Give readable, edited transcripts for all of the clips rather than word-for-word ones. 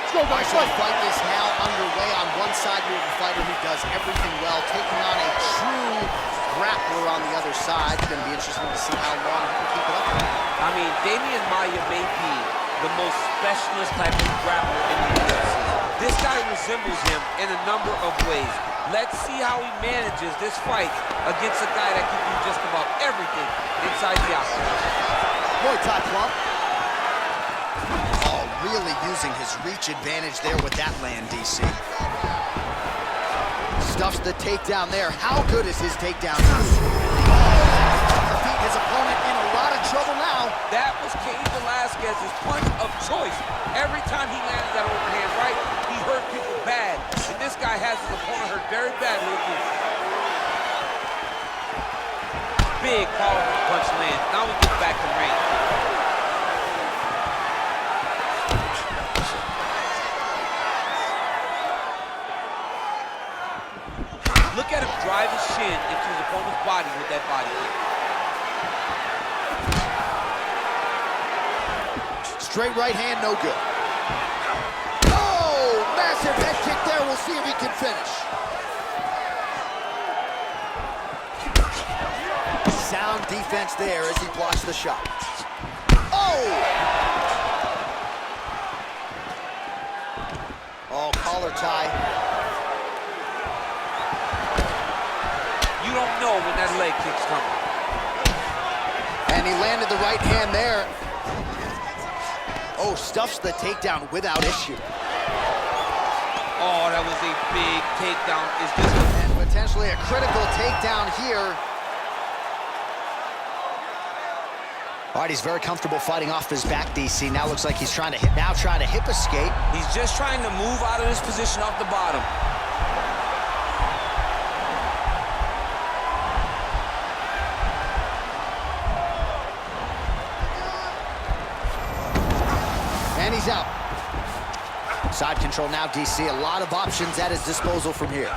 Let's go, guys. So the fight is now underway. On one side, we have a fighter who does everything well, taking on a true grappler on the other side. It's going to be interesting to see how long he can keep it up. I mean, Damian Maia may be the most specialist type of grappler in the UFC. This guy resembles him in a number of ways. Let's see how he manages this fight against a guy that can do just about everything inside the octagon. Muay Thai club. Oh, really using his reach advantage there with that land, DC. Stuffs the takedown there. How good is his takedown? Defeat his opponent in a lot of trouble now. That was Cain Velasquez's punch of choice. Every time he landed that overhand right, he hurt people bad. And this guy has his opponent hurt very badly again. Big, powerful punch land. Now we get back to range. Look at him drive his shin into his opponent's body with that body kick. Straight right hand, no good. Oh, massive head kick there. We'll see if he can finish. Sound defense there as he blocks the shot. Oh! Oh, collar tie. You don't know when that leg kick's coming. And he landed the right hand there. Oh, stuffs the takedown without issue. Oh, that was a big takedown. Is this and potentially a critical takedown here. All right, he's very comfortable fighting off his back, DC. Now looks like he's trying to hip escape. He's just trying to move out of this position off the bottom. And he's out. Side control now, DC. A lot of options at his disposal from here.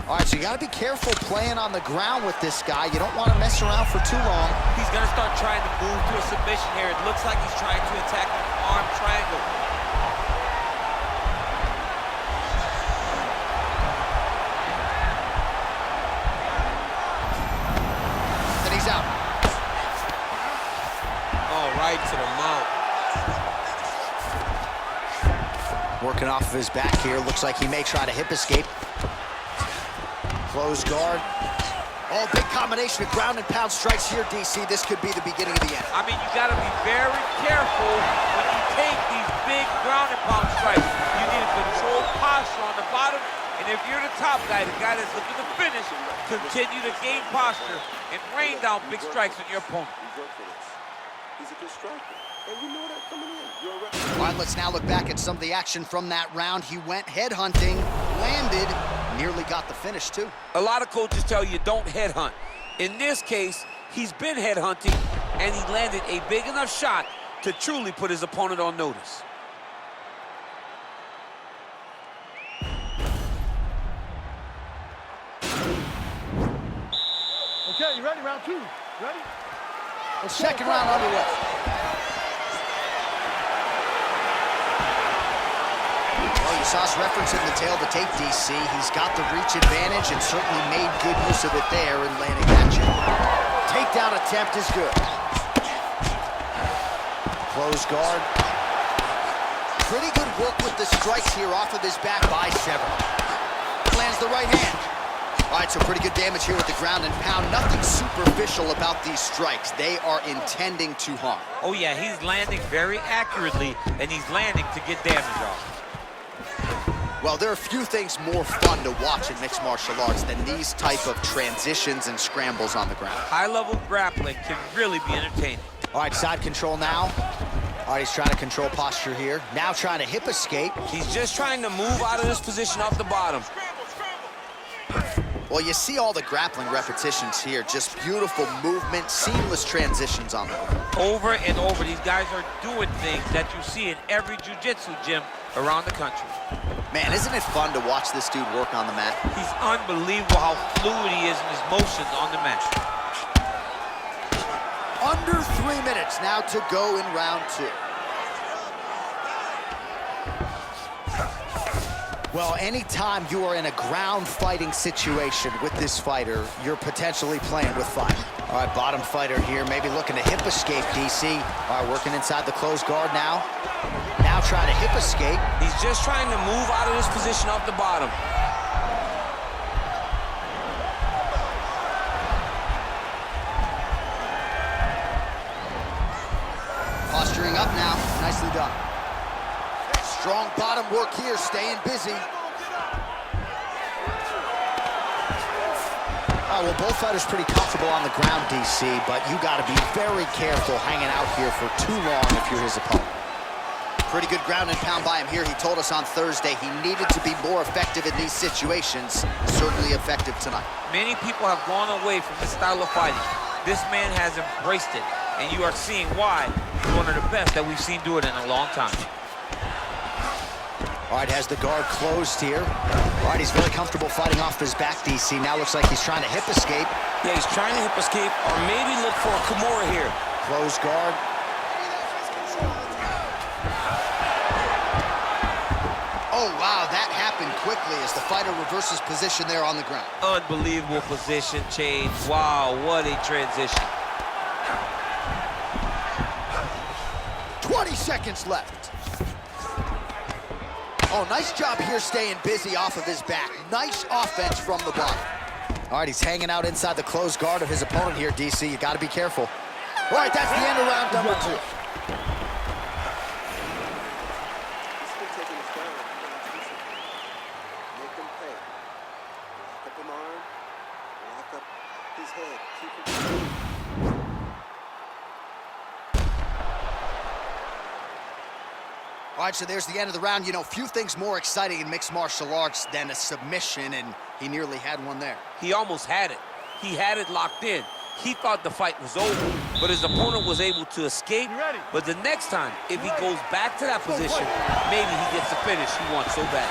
All right, so you got to be careful playing on the ground with this guy. You don't want to mess around for too long. He's going to start trying to move to a submission here. It looks like he's trying to attack an arm triangle. And he's out. Oh, right to the mount. Working off of his back here. Looks like he may try to hip escape. Close guard. Oh, big combination of ground and pound strikes here, DC. This could be the beginning of the end. I mean, you got to be very careful when you take these big ground and pound strikes. You need a controlled posture on the bottom. And if you're the top guy, the guy that's looking to finish, continue to gain posture and rain down big strikes on your opponent. He's a good striker. And you know that coming in. You're right. All right, let's now look back at some of the action from that round. He went headhunting, landed, nearly got the finish, too. A lot of coaches tell you don't headhunt. In this case, he's been headhunting, and he landed a big enough shot to truly put his opponent on notice. Okay, you ready? Round two. Ready? The second round underway. Well, you saw us referencing the tail of the tape, DC. He's got the reach advantage and certainly made good use of it there in landing that jab. Takedown attempt is good. Close guard. Pretty good work with the strikes here off of his back by Sever. Lands the right hand. All right, so pretty good damage here with the ground and pound. Nothing superficial about these strikes. They are intending to harm. Oh, yeah, he's landing very accurately, and he's landing to get damage off. Well, there are few things more fun to watch in mixed martial arts than these type of transitions and scrambles on the ground. High-level grappling can really be entertaining. All right, side control now. All right, he's trying to control posture here. Now trying to hip escape. He's just trying to move out of this position off the bottom. Well, you see all the grappling repetitions here. Just beautiful movement, seamless transitions on the ground. Over and over, these guys are doing things that you see in every jiu-jitsu gym around the country. Man, isn't it fun to watch this dude work on the mat? He's unbelievable how fluid he is in his motions on the mat. Under 3 minutes now to go in round two. Well, anytime you are in a ground fighting situation with this fighter, you're potentially playing with fire. All right, bottom fighter here, maybe looking to hip escape, DC. All right, working inside the closed guard now. Now trying to hip escape. He's just trying to move out of this position off the bottom. Posturing up now, nicely done. Strong bottom work here, staying busy. All right, well, both fighters pretty comfortable on the ground, DC, but you gotta be very careful hanging out here for too long if you're his opponent. Pretty good ground and pound by him here. He told us on Thursday he needed to be more effective in these situations. Certainly effective tonight. Many people have gone away from this style of fighting. This man has embraced it, and you are seeing why he's one of the best that we've seen do it in a long time. All right, has the guard closed here. All right, he's very comfortable fighting off his back, DC. Now looks like he's trying to hip escape. Yeah, he's trying to hip escape, or maybe look for a Kimura here. Closed guard. Oh, wow, that happened quickly as the fighter reverses position there on the ground. Unbelievable position change. Wow, what a transition. 20 seconds left. Oh, nice job here staying busy off of his back. Nice offense from the bottom. All right, he's hanging out inside the closed guard of his opponent here, DC. You got to be careful. All right, that's the end of round number 2. He's been taking his down. Make him pay. Lock up an arm. Lock up his head. Keep him. All right, so there's the end of the round. You know, few things more exciting in mixed martial arts than a submission, and he nearly had one there. He almost had it. He had it locked in. He thought the fight was over, but his opponent was able to escape. But the next time, if he goes back to that position, maybe he gets the finish he wants so bad.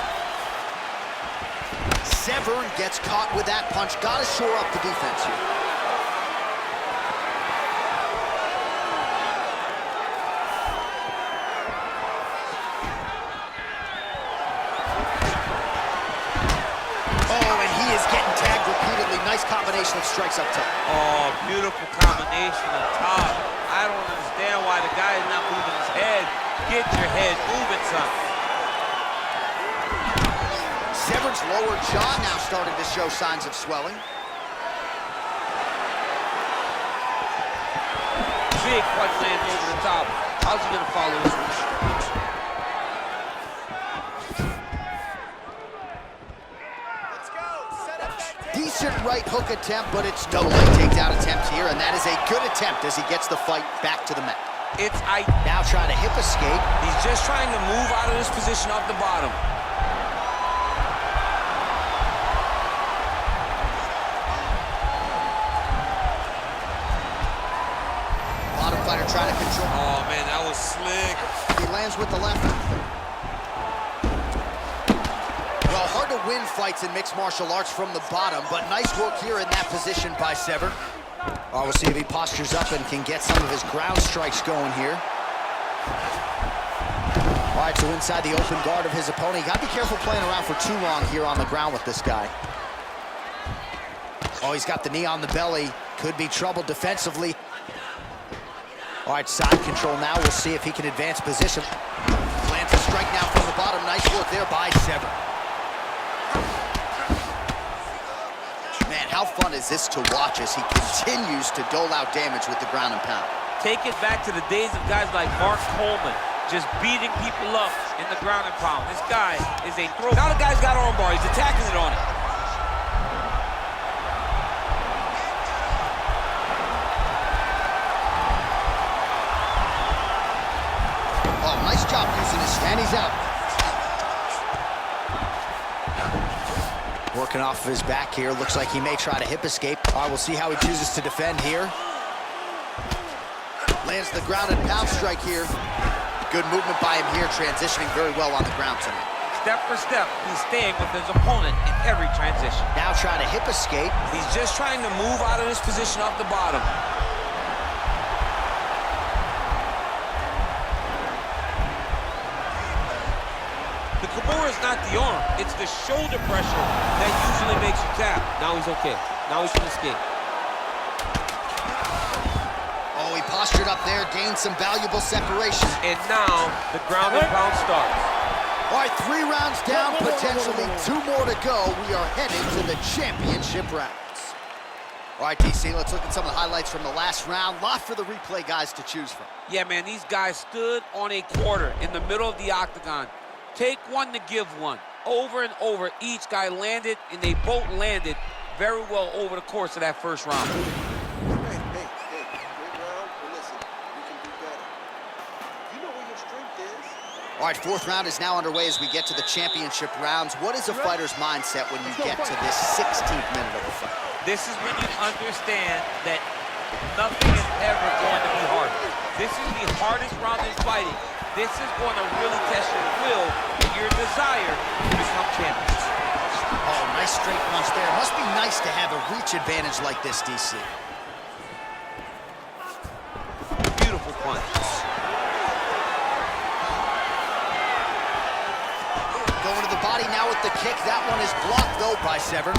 Severn gets caught with that punch. Got to shore up the defense here. Nice combination of strikes up top. Oh, beautiful combination up top. I don't understand why the guy is not moving his head. Get your head moving, son. Severn's lower jaw now starting to show signs of swelling. Big punch lands over the top. How's he gonna follow this one? Decent right hook attempt, but it's no leg takedown attempt here, and that is a good attempt as he gets the fight back to the mat. Now trying to hip escape. He's just trying to move out of this position off the bottom. Bottom fighter trying to control. Oh, man, that was slick. He lands with the left. Well, hard to win fights in mixed martial arts from the bottom, but nice work here in that position by Severn. Oh, we'll see if he postures up and can get some of his ground strikes going here. All right, so inside the open guard of his opponent. You got to be careful playing around for too long here on the ground with this guy. Oh, he's got the knee on the belly. Could be trouble defensively. All right, side control now. We'll see if he can advance position. Lands a strike now from the bottom. Nice work there by Severn. Man, how fun is this to watch as he continues to dole out damage with the ground and pound? Take it back to the days of guys like Mark Coleman, just beating people up in the ground and pound. This guy is a throw. Now the guy's got armbar. He's attacking it on it. Oh, nice job using his, and he's out. Working off of his back here. Looks like he may try to hip escape. All right, we'll see how he chooses to defend here. Lands the ground and pound strike here. Good movement by him here, transitioning very well on the ground tonight. Step for step, he's staying with his opponent in every transition. Now trying to hip escape. He's just trying to move out of this position off the bottom. The Kimura is not the arm. It's the shoulder pressure that usually makes you tap. Now he's okay. Now he can escape. Oh, he postured up there, gained some valuable separation. And now the ground and pound starts. All right, 3 rounds down, potentially 2 more to go. We are headed to the championship rounds. All right, DC, let's look at some of the highlights from the last round. Lot for the replay guys to choose from. Yeah, man, these guys stood on a quarter in the middle of the octagon. Take one to give one. Over and over, each guy landed, and they both landed very well over the course of that first round. Hey, great round, but listen, you can do better. You know where your strength is. All right, 4th round is now underway as we get to the championship rounds. What is a fighter's mindset when you get to this 16th minute of the fight? This is when you understand that nothing is ever going to be hard. This is the hardest round in fighting. This is going to really test your will and your desire to become champions. Oh, nice straight punch there. Must be nice to have a reach advantage like this, DC. Beautiful punch. Going to the body now with the kick. That one is blocked, though, by Severn.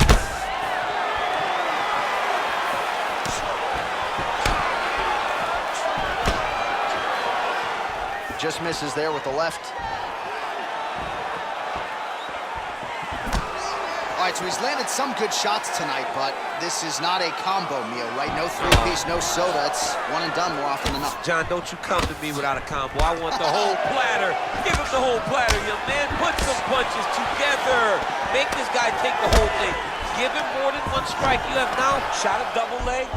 Just misses there with the left. All right, so he's landed some good shots tonight, but this is not a combo meal, right? No 3-piece, no soda. It's one and done more often than not. John, don't you come to me without a combo. I want the whole platter. Give him the whole platter, young man. Put some punches together. Make this guy take the whole thing. Give him more than one strike. You have now shot a double leg.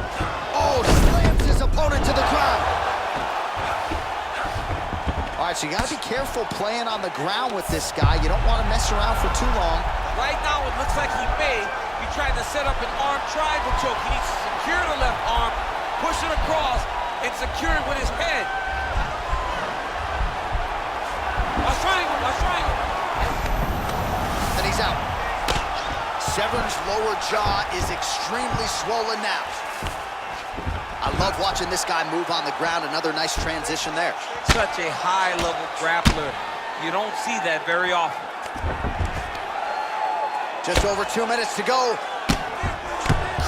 Oh, slams his opponent to the ground. All right, so you got to be careful playing on the ground with this guy. You don't want to mess around for too long. Right now, it looks like he may be trying to set up an arm triangle choke. He needs to secure the left arm, push it across, and secure it with his head. Watch triangle, watch triangle. And he's out. Severn's lower jaw is extremely swollen now. I love watching this guy move on the ground. Another nice transition there. Such a high-level grappler. You don't see that very often. Just over 2 minutes to go.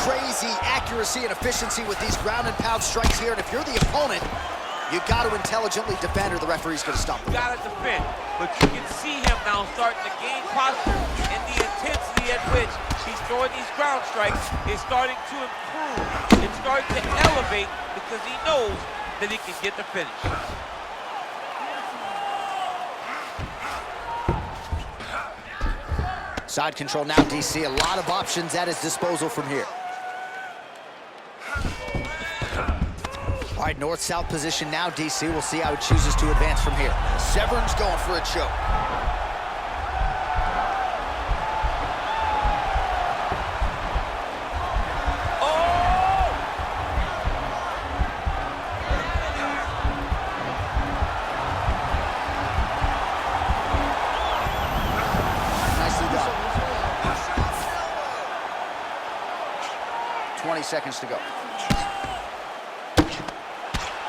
Crazy accuracy and efficiency with these ground and pound strikes here. And if you're the opponent, you've got to intelligently defend or the referee's going to stop You them. got to defend, but you can see him now starting to gain posture, and the intensity at which he's throwing these ground strikes is starting to improve. It's starting to elevate because he knows that he can get the finish. Side control now, DC. A lot of options at his disposal from here. All right, north-south position now, DC. We'll see how he chooses to advance from here. Severn's going for a choke. Nicely done. 20 seconds to go.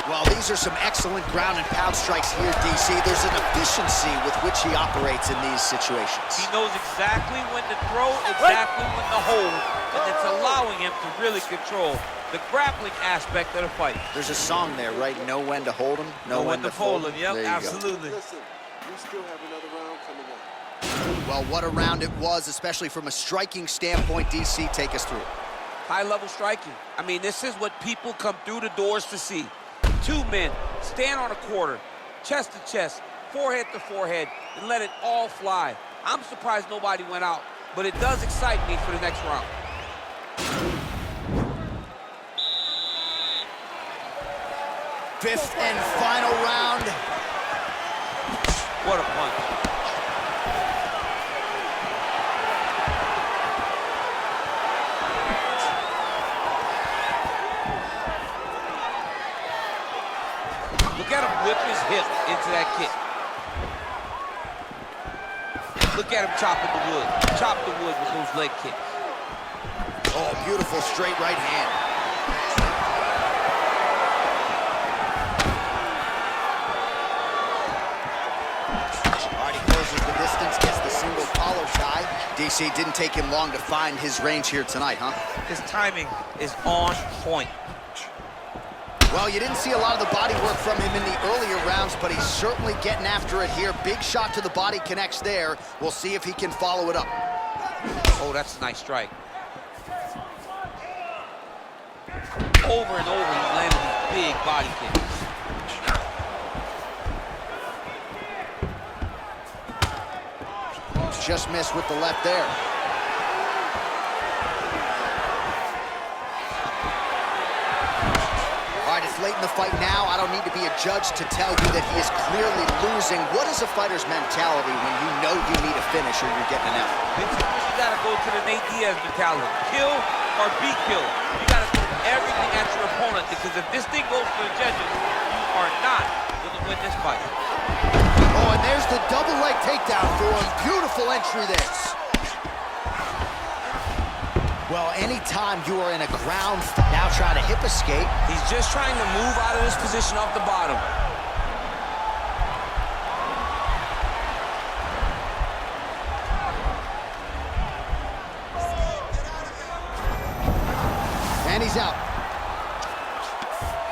Well, these are some excellent ground and pound strikes here, DC. There's an efficiency with which he operates in these situations. He knows exactly when to throw, exactly when to hold, and it's allowing him to really control the grappling aspect of the fight. There's a song there, right? Know when to hold him, know when to fold him. Yep, There you absolutely. Listen, we still have another round coming up. go. Well, what a round it was, especially from a striking standpoint. DC, take us through it. High-level striking. I mean, this is what people come through the doors to see. Two men stand on a quarter, chest to chest, forehead to forehead, and let it all fly. I'm surprised nobody went out, but it does excite me for the next round. Fifth and final round. What a punch. Look at him whip his hip into that kick. Look at him chopping the wood. Chop the wood with those leg kicks. Oh, beautiful straight right hand. All right, he closes the distance, gets the single collar tie. DC, didn't take him long to find his range here tonight, huh? His timing is on point. Well, you didn't see a lot of the body work from him in the earlier rounds, but he's certainly getting after it here. Big shot to the body connects there. We'll see if he can follow it up. Oh, that's a nice strike. Over and over, he landed these big body kicks. Just missed with the left there. All right, it's late in the fight now. I don't need to be a judge to tell you that he is clearly losing. What is a fighter's mentality when you know you need a finish or you're getting an F? You gotta go to the Nate Diaz mentality. Kill or be killed. You gotta put everything at your opponent, because if this thing goes to the judges, you are not gonna win this fight. Oh, and there's the double leg takedown for him. Beautiful entry there. Well, anytime you are in a ground, now trying to hip escape. He's just trying to move out of this position off the bottom. And he's out.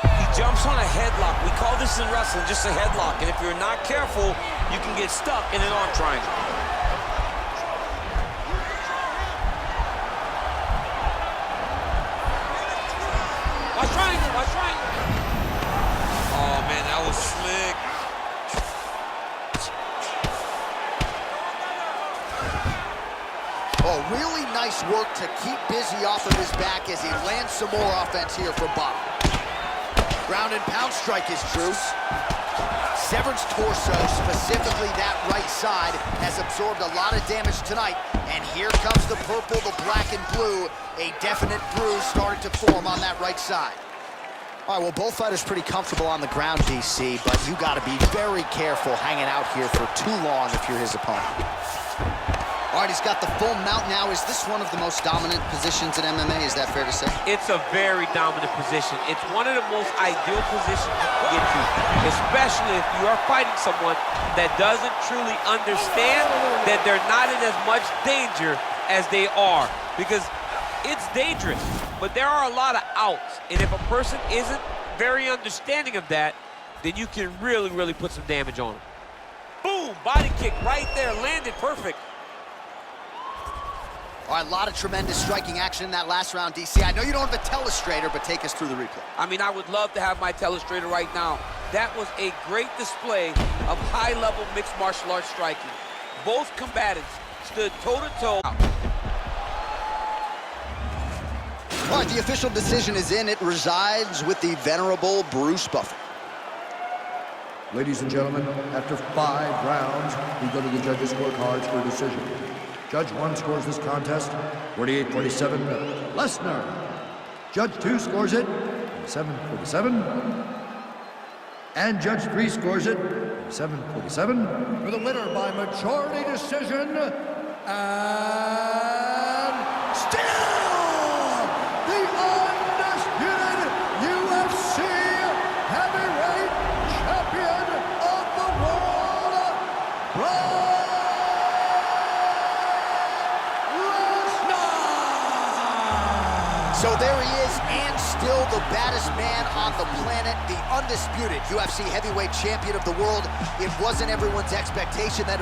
He jumps on a headlock. We call this in wrestling just a headlock. And if you're not careful, you can get stuck in an arm triangle. Watch triangle, watch triangle. Oh, man, that was slick. Oh, really nice work to keep busy off of his back as he lands some more offense here from bottom. Ground and pound strike is true. Severn's torso, specifically that right side, has absorbed a lot of damage tonight. And here comes the purple, the black and blue. A definite bruise starting to form on that right side. All right, well, both fighters pretty comfortable on the ground, DC, but you got to be very careful hanging out here for too long if you're his opponent. All right, he's got the full mount now. Is this one of the most dominant positions in MMA? Is that fair to say? It's a very dominant position. It's one of the most ideal positions you can get to, especially if you are fighting someone that doesn't truly understand that they're not in as much danger as they are. Because it's dangerous, but there are a lot of outs. And if a person isn't very understanding of that, then you can really, really put some damage on them. Boom, body kick right there, landed perfect. All right, a lot of tremendous striking action in that last round, DC. I know you don't have a telestrator, but take us through the replay. I mean, I would love to have my telestrator right now. That was a great display of high-level mixed martial arts striking. Both combatants stood toe-to-toe. All right, the official decision is in. It resides with the venerable Bruce Buffer. Ladies and gentlemen, after 5 rounds, we go to the judges' scorecards for a decision. Judge 1 scores this contest 48-47, Lesnar. Judge 2 scores it 47-47. And Judge 3 scores it 47-47. For the winner by majority decision, and still the undisputed UFC heavyweight champion of the world, Brock Lesnar! So there he is, and still the baddest man on the planet, the undisputed UFC heavyweight champion of the world. It wasn't everyone's expectation that